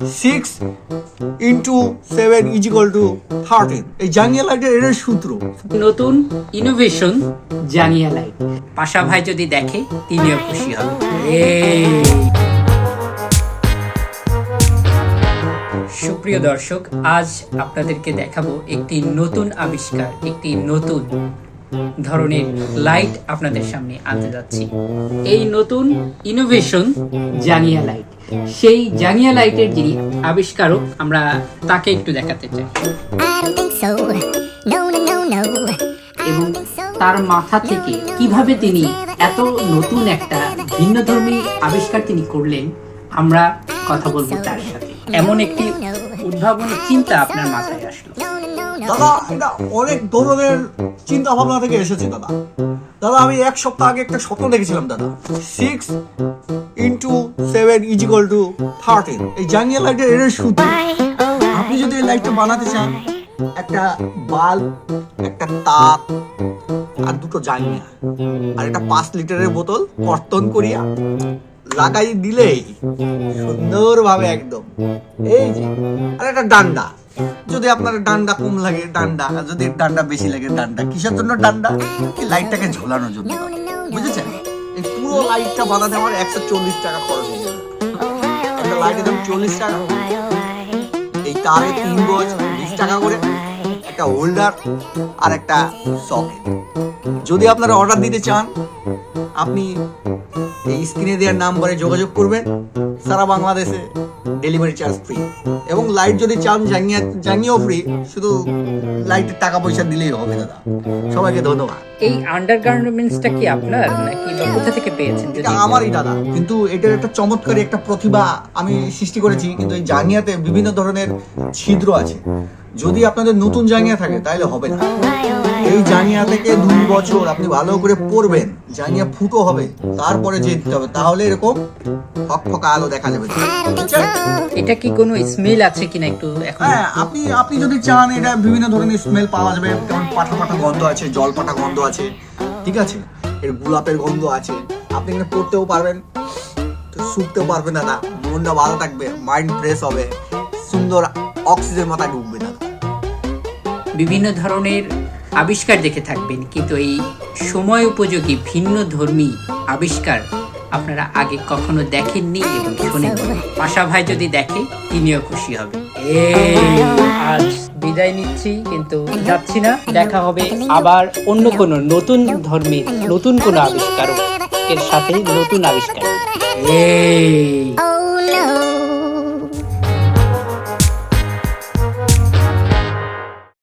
6x7 = 13। এই জাঙ্গিয়া লাইটের এর সূত্র। নতুন ইনোভেশন জাঙ্গিয়া লাইট। পাশা ভাই যদি দেখে তিনিও খুশি হবে। সুপ্রিয় দর্শক, আজ আপনাদেরকে দেখাবো একটি নতুন আবিষ্কার, একটি নতুন ধরনের লাইট আপনাদের সামনে আনতে যাচ্ছি। এই নতুন ইনোভেশন জাঙ্গিয়া লাইট, সেই জাঙ্গিয়া লাইটের যিনি আবিষ্কারক আমরা তাকে একটু দেখাতে চাই। এবং তার মাথা থেকে কিভাবে তিনি এত নতুন একটা ভিন্নধর্মী আবিষ্কার তিনি করলেন, আমরা কথা বলবো তার সাথে। এমন একটি উদ্ভাবনী চিন্তা আপনার মাথায় আসলো? দাদা, এটা অনেক ধরনের চিন্তা ভাবনা থেকে এসেছে দাদা। আমি এক সপ্তাহ আগে একটা স্বপ্ন দেখেছিলাম দাদা, 6x7 = 13। এই জাঙ্গিয়া লাইটের এর সূত্র। আপনি যদি এই লাইটটা বানাতে চান, একটা বাল্ব, একটা তাপ আর দুটো জাঙ্গিয়া আর একটা 5 লিটারের বোতল কর্তন করিয়া লাগাই দিলেই সুন্দরভাবে একদম এই যে, আর একটা ডান্ডা। যদি আপনার ডান্ডা কম লাগে ডান্ডা, যদি ডান্ডা বেশি লাগে ডান্ডা। কিসের জন্য ডান্ডা? এই লাইটটাকে ঝোলানোর জন্য, বুঝেছেন? এই পুরো লাইটটা বানাতে আমার 140 টাকা খরচ হয়ে যাবে। একটা লাইটের দাম 40 টাকা, এই তারে 3 গজ 20 টাকা করে, একটা হোল্ডার আর একটা সকেট। যদি আপনারা অর্ডার দিতে চান, আপনি এই স্ক্রিনে দেওয়ার নাম্বারে যোগাযোগ করবেন। সারা বাংলাদেশে ডেলিভারি চার্জ ফ্রি, এবং লাইট যদি চান জাঙ্গিয়াও ফ্রি, শুধু লাইটের টাকা পয়সা দিলেই হবে দাদা। সবাইকে ধন্যবাদ। এই আন্ডারগার্মেন্টসটা কি আপনার নাকি কোথা থেকে পেয়েছেন? এটা আমারই দাদা, কিন্তু এটার একটা চমৎকারী একটা প্রতিভা আমি সৃষ্টি করেছি। কিন্তু এই জাঙ্গিয়াতে বিভিন্ন ধরনের ছিদ্র আছে। যদি আপনাদের নতুন জাঙ্গিয়া থাকে তাহলে হবে না। এই জাঙ্গিয়া থেকে 2 বছর আপনি ভালো করে পরবেন, জাঙ্গিয়া ফুটো হবে, তারপরে যে দিতে হবে, তাহলে এরকম ফকফকা আলো দেখা যাবে। এটা কি কোনো স্মেল আছে কিনা একটু এখন? হ্যাঁ, আপনি যদি চান, এটা বিভিন্ন ধরনের স্মেল পাওয়া যাবে। যেমন পাটা পাটা গন্ধ আছে, জল পাটা গন্ধ আছে, ঠিক আছে, এর গোলাপের গন্ধ আছে। আপনি এখানে পড়তেও পারবেন, শুকতেও পারবেন দাদা। মনটা ভালো থাকবে, মাইন্ড ফ্রেশ হবে, সুন্দর অক্সিজেন মাথায় ঢুকবে দাদা। বিভিন্ন ধরনের আবিষ্কার দেখে থাকবেন, কিন্তু এই সময় উপযোগী ভিন্ন ধর্মী আবিষ্কার আপনারা আগে কখনো দেখেননি এবং শোনেননি। পাশা ভাই যদি দেখে তিনিও খুশি হবে। আজ বিদায় নিচ্ছি, কিন্তু যাচ্ছি না। দেখা হবে আবার অন্য কোনো নতুন ধর্মের নতুন কোনো আবিষ্কারক এর সাথে, নতুন আবিষ্কার।